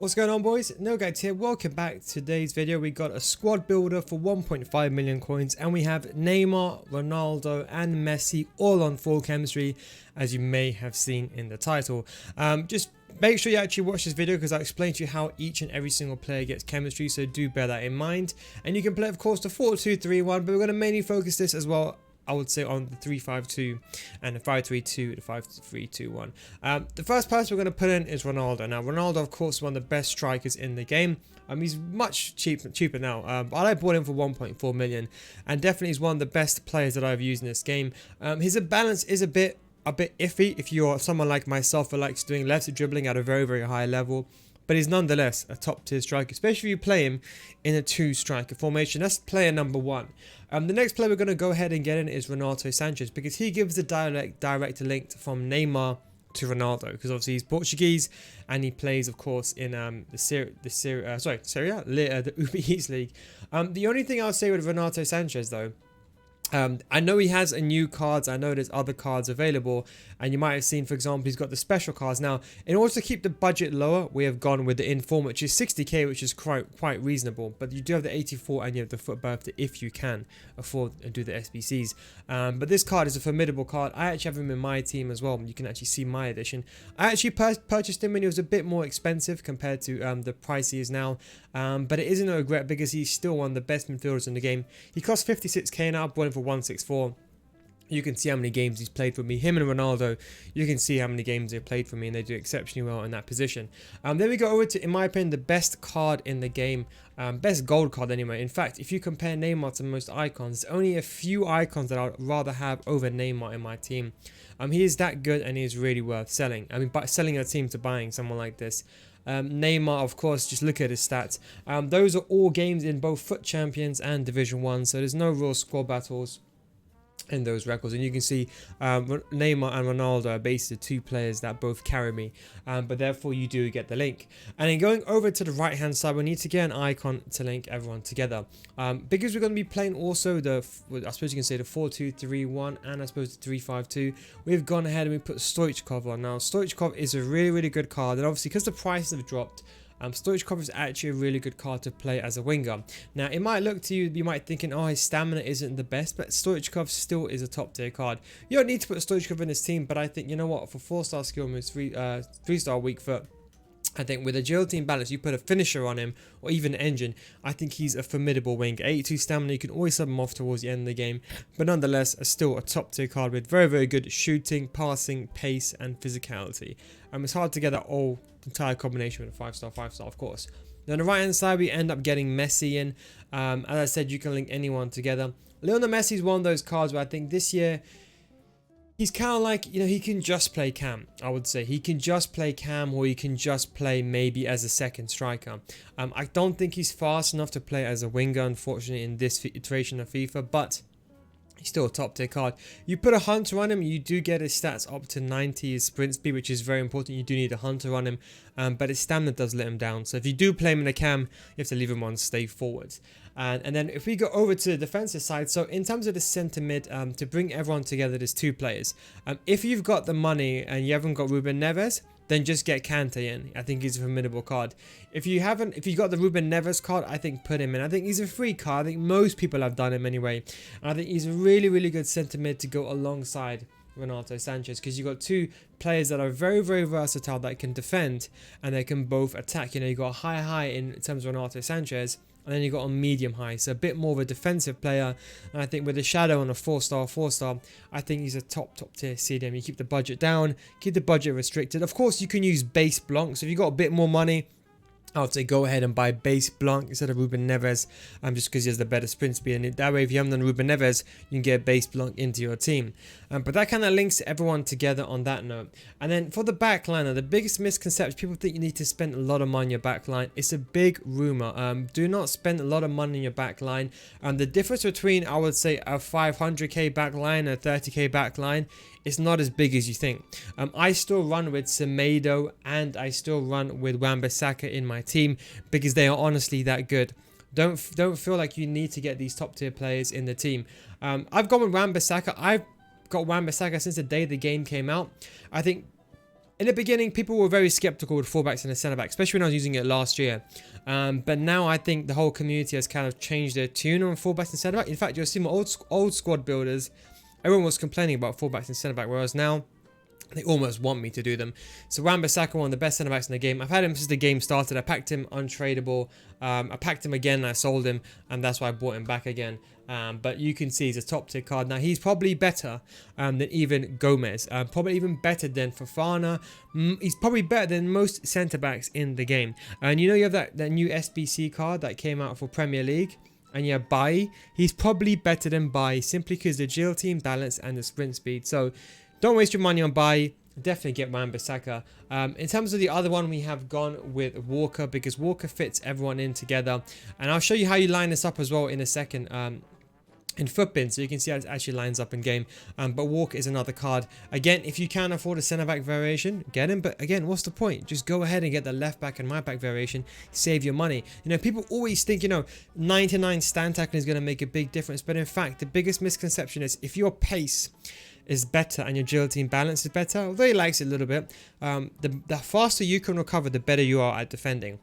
What's going on, boys? NealGuides here. Welcome back to today's video. We got a squad builder for 1.5 million coins, and we have Neymar, Ronaldo and Messi all on full chemistry, as you may have seen in the title. Just make sure you actually watch this video because I explain to you how each and every single player gets chemistry, so do bear that in mind. And you can play, of course, the 4-2-3-1, but we're going to mainly focus this as well, I would say, on the 3-5-2 and the 5-3-2, the 5-3-2-1. The first person we're going to put in is Ronaldo. Now, Ronaldo, of course, is one of the best strikers in the game. He's much cheaper now, but I bought him for 1.4 million, and definitely is one of the best players that I've used in this game. His balance is a bit iffy if you're someone like myself who likes doing left dribbling at a very high level. But he's nonetheless a top tier striker, especially if you play him in a 2-striker formation. That's player number one. The next player we're going to go ahead and get in is Ronaldo Sanchez, because he gives the direct link from Neymar to Ronaldo, because obviously he's Portuguese and he plays, of course, in the Uber Eats League. The only thing I'll say with Ronaldo Sanchez, though, I know he has a new cards. I know there's other cards available, and you might have seen, for example, he's got the special cards. Now, in order to keep the budget lower, we have gone with the inform, which is 60k, which is quite reasonable. But you do have the 84 and you have the foot birthday if you can afford and do the SBCs. But this card is a formidable card. I actually have him in my team as well. You can actually see my edition. I actually purchased him when he was a bit more expensive compared to the price he is now. But it isn't a regret because he's still one of the best midfielders in the game. He costs 56k now. I bought him for 164. You can see how many games he's played for me. Him and Ronaldo, you can see how many games they've played for me, and they do exceptionally well in that position. Then we go over to, in my opinion, the best card in the game. Best gold card anyway. In fact, if you compare Neymar to most icons, there's only a few icons that I'd rather have over Neymar in my team. He is that good, and he is really worth selling. I mean, by selling a team to buying someone like this. Neymar, of course, just look at his stats. Those are all games in both FUT Champions and Division 1, so there's no real squad battles in those records, and you can see Neymar and Ronaldo are basically two players that both carry me, but therefore you do get the link. And then going over to the right hand side, we need to get an icon to link everyone together, because we're going to be playing also I suppose you can say the 4-2-3-1 and I suppose the 3-5-2. We've gone ahead and we put Stoichkov on. Now Stoichkov is a really good card, and obviously because the prices have dropped, Stoichkov is actually a really good card to play as a winger. Now, it might look to you might thinking, oh, his stamina isn't the best, but Stoichkov still is a top tier card. You don't need to put Stoichkov in this team, but I think, you know what, for 4-star skill moves, 3-star weak foot, I think with agility and balance, you put a finisher on him or even an engine, I think he's a formidable winger. 82 stamina, you can always sub him off towards the end of the game, but nonetheless, still a top tier card with very good shooting, passing, pace and physicality. It's hard to get that entire combination with a 5-star, of course. Then on the right hand side, we end up getting Messi in. As I said, you can link anyone together. Lionel Messi is one of those cards where I think this year, he's kind of like, you know, he can just play cam, I would say. He can just play cam, or he can just play maybe as a second striker. I don't think he's fast enough to play as a winger, unfortunately, in this iteration of FIFA, but he's still a top tier card. You put a hunter on him, you do get his stats up to 90, his sprint speed, which is very important. You do need a hunter on him, but his stamina does let him down. So if you do play him in a cam, you have to leave him on stay forwards. And then if we go over to the defensive side, so in terms of the centre mid, to bring everyone together, there's two players. If you've got the money and you haven't got Ruben Neves, then just get Kante in. I think he's a formidable card. If you got the Ruben Neves card, I think put him in. I think he's a free card. I think most people have done him anyway. And I think he's a really good centre mid to go alongside Ronaldo Sanchez, because you've got two players that are very versatile, that can defend and they can both attack. You know, you got a high in terms of Ronaldo Sanchez, and then you got a medium high, so a bit more of a defensive player. And I think with the shadow on a 4-star, I think he's a top tier CDM. You keep the budget down, keep the budget restricted. Of course, you can use base Blanc, so if you got a bit more money, I would say go ahead and buy base Blanc instead of Ruben Neves, just because he has the better sprint speed, and that way if you haven't done Ruben Neves, you can get base Blanc into your team. But that kind of links everyone together on that note. And then for the back line, the biggest misconception, people think you need to spend a lot of money on your back line. It's a big rumor. Do not spend a lot of money on your back line. The difference between, I would say, a 500k back line and a 30k back line, it's not as big as you think. I still run with Semedo and I still run with Wan-Bissaka in my team because they are honestly that good. Don't feel like you need to get these top tier players in the team. I've gone with Wan-Bissaka. I've got Wan-Bissaka since the day the game came out. I think in the beginning, people were very skeptical with fullbacks and a centre back, especially when I was using it last year. But now I think the whole community has kind of changed their tune on fullbacks and centre back. In fact, you'll see my old squad builders, everyone was complaining about fullbacks and centre back, whereas now they almost want me to do them. So Wan-Bissaka, one of the best centre backs in the game. I've had him since the game started. I packed him untradeable. I packed him again and I sold him, and that's why I bought him back again. But you can see he's a top tier card. Now he's probably better than even Gomez. Probably even better than Fofana. He's probably better than most centre backs in the game. And you know you have that new SBC card that came out for Premier League. And yeah, Bailly, he's probably better than Bailly simply because the agility and balance and the sprint speed. So don't waste your money on Bailly. Definitely get Wan-Bissaka. In terms of the other one, we have gone with Walker because Walker fits everyone in together. And I'll show you how you line this up as well in a second. In FUTBin, so you can see how it actually lines up in game. But Walker is another card. Again, if you can afford a centre back variation, get him. But again, what's the point? Just go ahead and get the left back and right back variation. Save your money. You know, people always think, you know, 99 stand tackling is going to make a big difference. But in fact, the biggest misconception is if your pace is better and your agility and balance is better, although he likes it a little bit, the faster you can recover, the better you are at defending.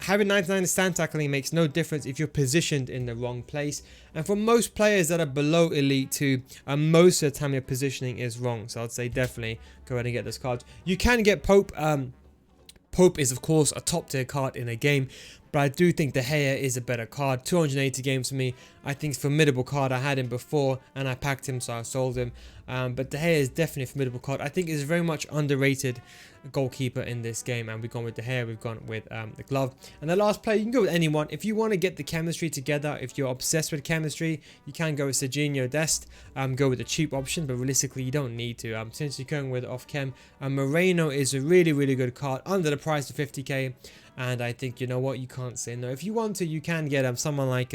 Having 99 stand tackling makes no difference if you're positioned in the wrong place. And for most players that are below Elite 2, most of the time your positioning is wrong. So I'd say definitely go ahead and get this card. You can get Pope. Pope is of course a top tier card in a game, but I do think De Gea is a better card. 280 games for me. I think it's a formidable card. I had him before and I packed him, so I sold him. But De Gea is definitely a formidable card. I think it's very much underrated goalkeeper in this game, and we've gone with De Gea, we've gone with the glove. And the last player, you can go with anyone. If you want to get the chemistry together, if you're obsessed with chemistry, you can go with Serginho Dest, go with the cheap option, but realistically you don't need to. Since you're going with off-chem, Moreno is a really, really good card under the price of 50k, and I think, you know what, you can't say no. If you want to, you can get someone like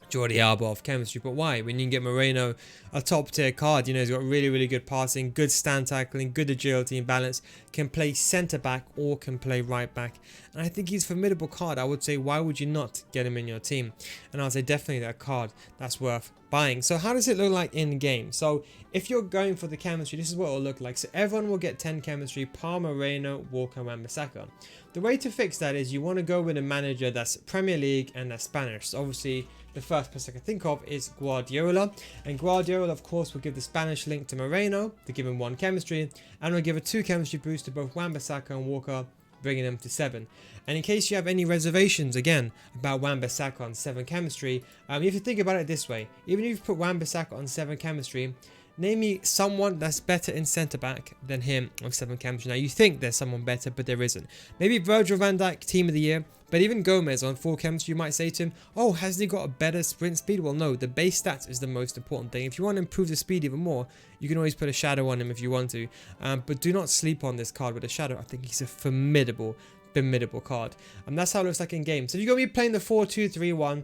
Jordi Alba off chemistry, but why? When you can get Moreno, a top tier card, you know, he's got really, really good passing, good stand tackling, good agility and balance, can play centre back or can play right back, and I think he's a formidable card. I would say, why would you not get him in your team? And I'll say definitely that card that's worth buying. So how does it look like in game? So if you're going for the chemistry, this is what it'll look like. So everyone will get 10 chemistry: Palmer, Moreno, Walker, Wan-Bissaka. The way to fix that is you want to go with a manager that's Premier League and that's Spanish. So obviously the first person I can think of is Guardiola, and Guardiola of course will give the Spanish link to Moreno to give him 1 chemistry, and will give a 2 chemistry boost to both Wan-Bissaka and Walker, bringing them to 7. And in case you have any reservations again about Wan-Bissaka on 7 chemistry, you have to think about it this way. Even if you put Wan-Bissaka on 7 chemistry, name me someone that's better in centre back than him on 7 chemistry. Now you think there's someone better, but there isn't. Maybe Virgil van Dijk, team of the year, but even Gomez on 4 chemistry, you might say to him, oh, has he got a better sprint speed? Well, no, the base stats is the most important thing. If you want to improve the speed even more, you can always put a shadow on him if you want to, but do not sleep on this card with a shadow. I think he's a formidable card, and that's how it looks like in game. So if you're going to be playing the 4-2-3-1,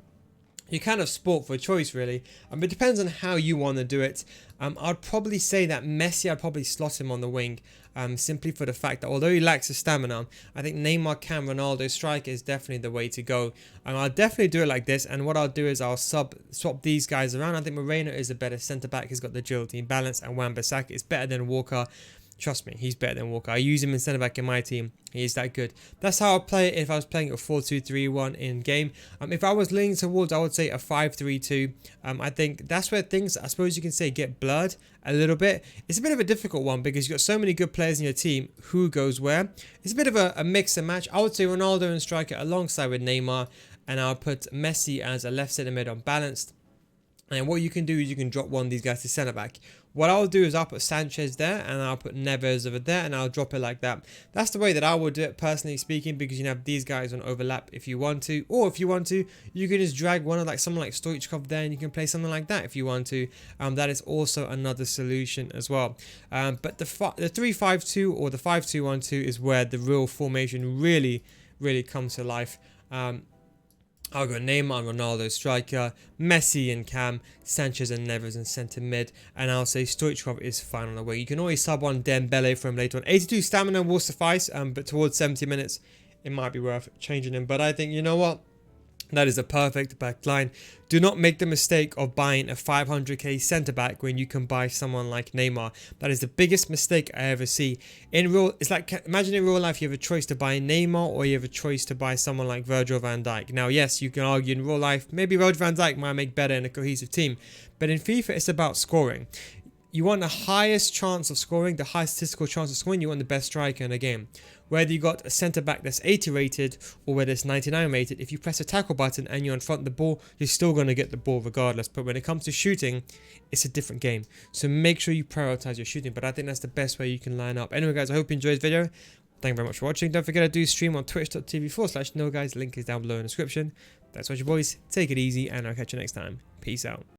you kind of sport for choice really, but it depends on how you want to do it. I'd probably say that Messi, I'd probably slot him on the wing, simply for the fact that although he lacks the stamina, I think Neymar, Cam, Ronaldo striker is definitely the way to go. I'll definitely do it like this, and what I'll do is I'll swap these guys around. I think Moreno is a better centre back. He's got the agility and balance, and Wan-Bissaka is better than Walker. Trust me, he's better than Walker. I use him in centre back in my team. He is that good. That's how I'd play it if I was playing a 4-2-3-1 in game. If I was leaning towards, I would say a 5-3-2. I think that's where things, I suppose you can say, get blurred a little bit. It's a bit of a difficult one because you've got so many good players in your team. Who goes where? It's a bit of a mix and match. I would say Ronaldo and striker alongside with Neymar, and I'll put Messi as a left centre mid unbalanced. And what you can do is you can drop one of these guys to centre back. What I'll do is I'll put Sanchez there, and I'll put Neves over there, and I'll drop it like that. That's the way that I would do it, personally speaking, because you can have these guys on overlap if you want to, or if you want to, you can just drag one of someone like Stoichkov there, and you can play something like that if you want to. That is also another solution as well. But the 3-5-2 or the 5-2-1-2 is where the real formation really comes to life. I'll go Neymar and Ronaldo striker, Messi and Cam, Sanchez and Neves in centre mid, and I'll say Stoichkov is fine on the wing. You can always sub on Dembele for him later on. 82 stamina will suffice, but towards 70 minutes, it might be worth changing him. But I think, you know what? That is a perfect back line. Do not make the mistake of buying a 500k centre back when you can buy someone like Neymar. That is the biggest mistake I ever see. It's like, imagine in real life you have a choice to buy Neymar or you have a choice to buy someone like Virgil van Dijk. Now, yes, you can argue in real life, maybe Virgil van Dijk might make better in a cohesive team. But in FIFA, it's about scoring. You want the highest chance of scoring, the highest statistical chance of scoring. You want the best striker in the game. Whether you got a centre back that's 80 rated or whether it's 99 rated, if you press a tackle button and you're in front of the ball, you're still going to get the ball regardless. But when it comes to shooting, it's a different game. So make sure you prioritize your shooting. But I think that's the best way you can line up. Anyway, guys, I hope you enjoyed this video. Thank you very much for watching. Don't forget I do stream on twitch.tv/NealGuides. Link is down below in the description. That's what your boys. Take it easy and I'll catch you next time. Peace out.